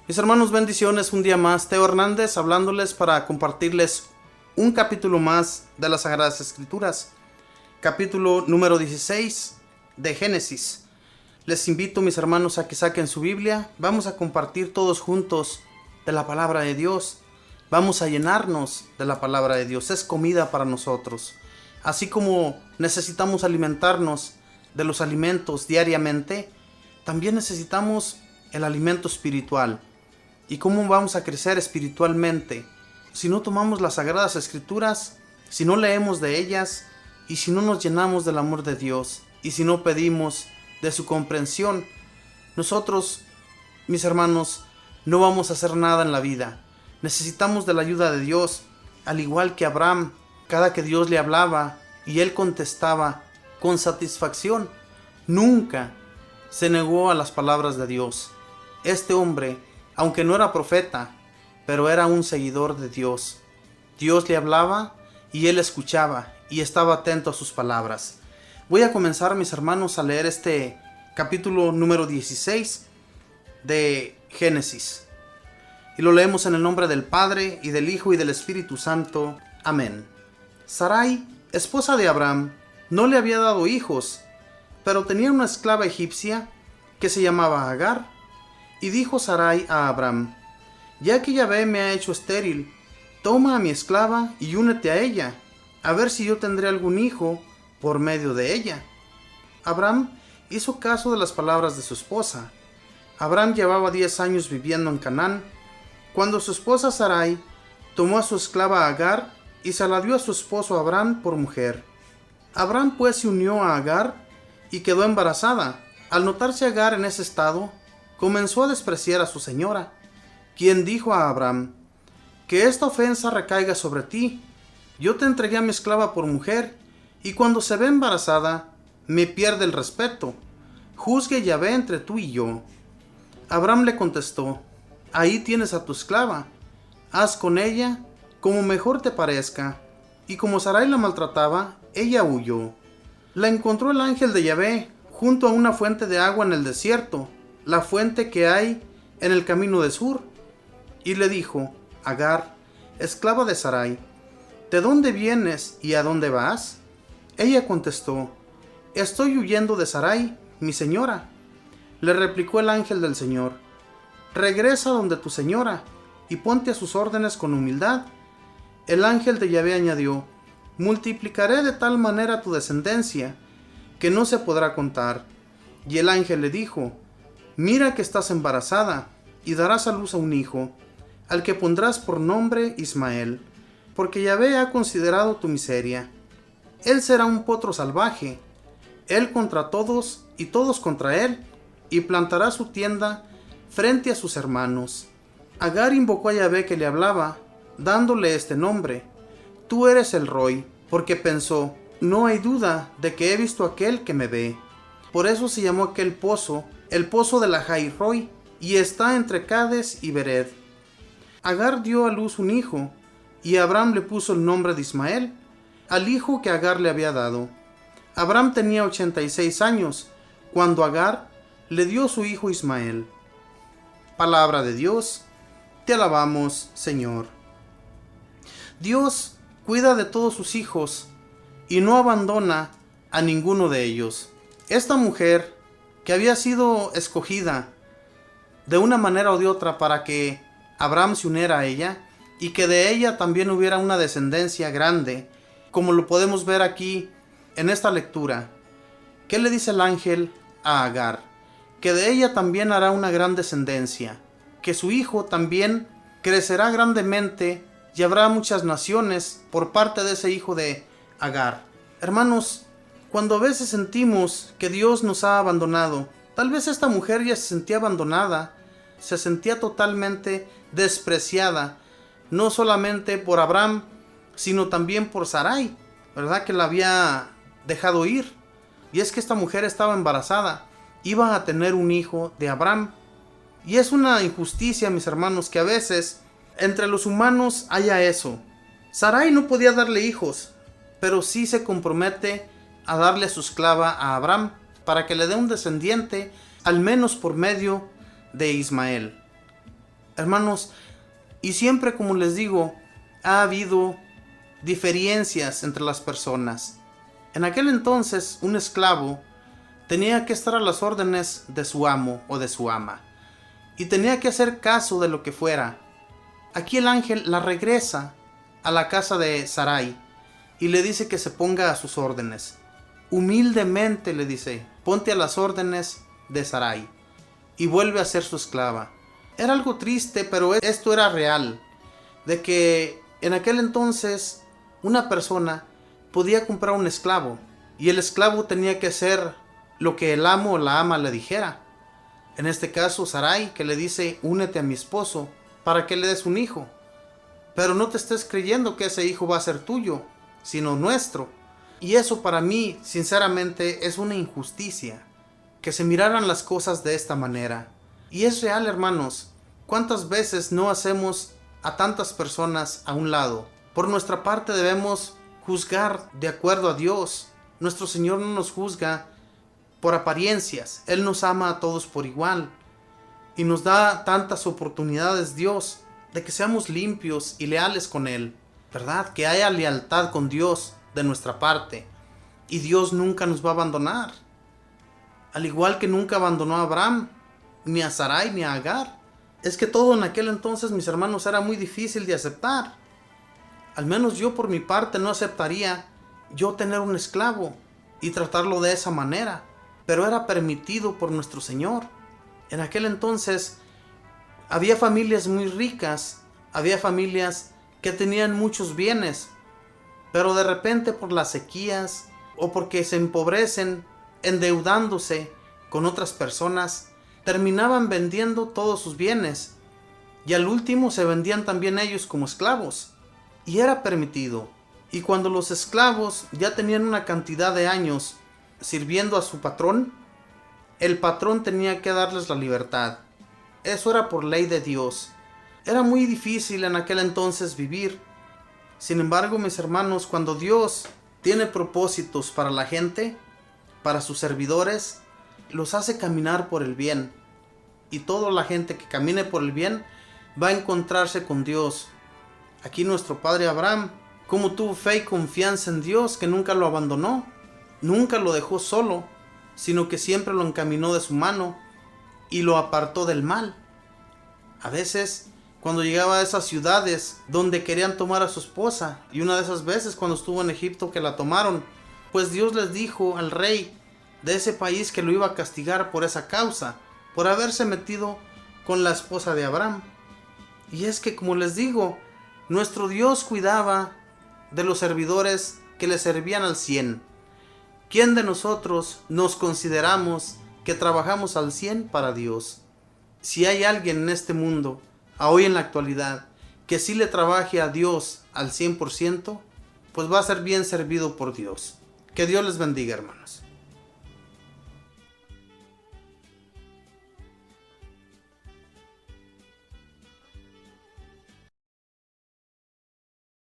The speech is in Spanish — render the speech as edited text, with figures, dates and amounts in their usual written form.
Mis hermanos, bendiciones, un día más. Teo Hernández hablándoles para compartirles un capítulo más de las Sagradas Escrituras. Capítulo número 16 de Génesis. Les invito, mis hermanos, a que saquen su Biblia. Vamos a compartir todos juntos de la palabra de Dios. Vamos a llenarnos de la palabra de Dios. Es comida para nosotros. Así como necesitamos alimentarnos de los alimentos diariamente, también necesitamos el alimento espiritual. ¿Y cómo vamos a crecer espiritualmente? Si no tomamos las Sagradas Escrituras, si no leemos de ellas, y si no nos llenamos del amor de Dios, y si no pedimos de su comprensión, nosotros, mis hermanos, no vamos a hacer nada en la vida. Necesitamos de la ayuda de Dios, al igual que Abraham, cada que Dios le hablaba y él contestaba con satisfacción, nunca se negó a las palabras de Dios. Este hombre, aunque no era profeta, pero era un seguidor de Dios. Dios le hablaba y él escuchaba y estaba atento a sus palabras. Voy a comenzar, mis hermanos, a leer este capítulo número 16 de Génesis. Y lo leemos en el nombre del Padre, y del Hijo, y del Espíritu Santo. Amén. Sarai, esposa de Abraham, no le había dado hijos, pero tenía una esclava egipcia que se llamaba Agar. Y dijo Sarai a Abraham: ya que Yahvé me ha hecho estéril, toma a mi esclava y únete a ella, a ver si yo tendré algún hijo por medio de ella. Abraham hizo caso de las palabras de su esposa. Abraham llevaba 10 años viviendo en Canaán, cuando su esposa Sarai tomó a su esclava Agar y se la dio a su esposo Abraham por mujer. Abraham pues se unió a Agar y quedó embarazada. Al notarse Agar en ese estado, comenzó a despreciar a su señora, quien dijo a Abraham: que esta ofensa recaiga sobre ti. Yo te entregué a mi esclava por mujer, y cuando se ve embarazada, me pierde el respeto. Juzgue Yahvé entre tú y yo. Abraham le contestó: ahí tienes a tu esclava, haz con ella como mejor te parezca. Y como Sarai la maltrataba, ella huyó. La encontró el ángel de Yahvé junto a una fuente de agua en el desierto, la fuente que hay en el camino de Sur. Y le dijo: Agar, esclava de Sarai, ¿de dónde vienes y a dónde vas? Ella contestó: estoy huyendo de Sarai, mi señora. Le replicó el ángel del Señor: regresa donde tu señora y ponte a sus órdenes con humildad. El ángel de Yahvé añadió: multiplicaré de tal manera tu descendencia que no se podrá contar. Y el ángel le dijo: mira que estás embarazada y darás a luz a un hijo, al que pondrás por nombre Ismael, porque Yahvé ha considerado tu miseria. Él será un potro salvaje, él contra todos y todos contra él, y plantará su tienda frente a sus hermanos. Agar invocó a Yahvé que le hablaba, dándole este nombre: tú eres el Roi, porque pensó: no hay duda de que he visto a aquel que me ve. Por eso se llamó aquel pozo el pozo de la Jai Roi, y está entre Cades y Bered. Agar dio a luz un hijo, y Abraham le puso el nombre de Ismael, al hijo que Agar le había dado. Abraham tenía 86 años, cuando Agar le dio su hijo Ismael. Palabra de Dios, te alabamos, Señor. Dios cuida de todos sus hijos, y no abandona a ninguno de ellos. Esta mujer, que había sido escogida de una manera o de otra para que Abraham se uniera a ella, y que de ella también hubiera una descendencia grande, como lo podemos ver aquí en esta lectura. ¿Qué le dice el ángel a Agar? Que de ella también hará una gran descendencia, que su hijo también crecerá grandemente y habrá muchas naciones por parte de ese hijo de Agar. Hermanos, cuando a veces sentimos que Dios nos ha abandonado, tal vez esta mujer ya se sentía abandonada, se sentía totalmente despreciada, no solamente por Abraham, sino también por Sarai, ¿verdad? Que la había dejado ir. Y es que esta mujer estaba embarazada, iba a tener un hijo de Abraham. Y es una injusticia, mis hermanos, que a veces entre los humanos haya eso. Sarai no podía darle hijos, pero sí se compromete a darle a su esclava a Abraham para que le dé un descendiente, al menos por medio de Ismael. Hermanos, y siempre, como les digo, ha habido diferencias entre las personas. En aquel entonces, un esclavo tenía que estar a las órdenes de su amo o de su ama, y tenía que hacer caso de lo que fuera. Aquí el ángel la regresa a la casa de Sarai y le dice que se ponga a sus órdenes. Humildemente le dice: ponte a las órdenes de Sarai, y vuelve a ser su esclava. Era algo triste, pero esto era real, de que en aquel entonces una persona podía comprar un esclavo, y el esclavo tenía que hacer lo que el amo o la ama le dijera. En este caso, Sarai, que le dice: únete a mi esposo para que le des un hijo. Pero no te estés creyendo que ese hijo va a ser tuyo, sino nuestro. Y eso para mí, sinceramente, es una injusticia, que se miraran las cosas de esta manera. Y es real, hermanos. ¿Cuántas veces no hacemos a tantas personas a un lado? Por nuestra parte debemos juzgar de acuerdo a Dios. Nuestro Señor no nos juzga por apariencias. Él nos ama a todos por igual. Y nos da tantas oportunidades, Dios, de que seamos limpios y leales con Él, ¿verdad? Que haya lealtad con Dios de nuestra parte. Y Dios nunca nos va a abandonar. Al igual que nunca abandonó a Abraham, ni a Sarai, ni a Agar. Es que todo en aquel entonces, mis hermanos, era muy difícil de aceptar. Al menos yo por mi parte no aceptaría yo tener un esclavo y tratarlo de esa manera. Pero era permitido por nuestro Señor. En aquel entonces había familias muy ricas, había familias que tenían muchos bienes, pero de repente por las sequías o porque se empobrecen endeudándose con otras personas, terminaban vendiendo todos sus bienes y al último se vendían también ellos como esclavos. Y era permitido. Y cuando los esclavos ya tenían una cantidad de años sirviendo a su patrón, el patrón tenía que darles la libertad. Eso era por ley de Dios. Era muy difícil en aquel entonces vivir. Sin embargo, mis hermanos, cuando Dios tiene propósitos para la gente, para sus servidores, los hace caminar por el bien. Y toda la gente que camine por el bien va a encontrarse con Dios. Aquí nuestro padre Abraham, como tuvo fe y confianza en Dios, que nunca lo abandonó, nunca lo dejó solo, sino que siempre lo encaminó de su mano y lo apartó del mal. A veces, cuando llegaba a esas ciudades donde querían tomar a su esposa, y una de esas veces cuando estuvo en Egipto que la tomaron, pues Dios les dijo al rey de ese país que lo iba a castigar por esa causa, por haberse metido con la esposa de Abraham. Y es que, como les digo, nuestro Dios cuidaba de los servidores que le servían al 100. ¿Quién de nosotros nos consideramos que trabajamos al 100 para Dios? Si hay alguien en este mundo, hoy en la actualidad, que sí le trabaje a Dios al 100%, pues va a ser bien servido por Dios. Que Dios les bendiga, hermanos.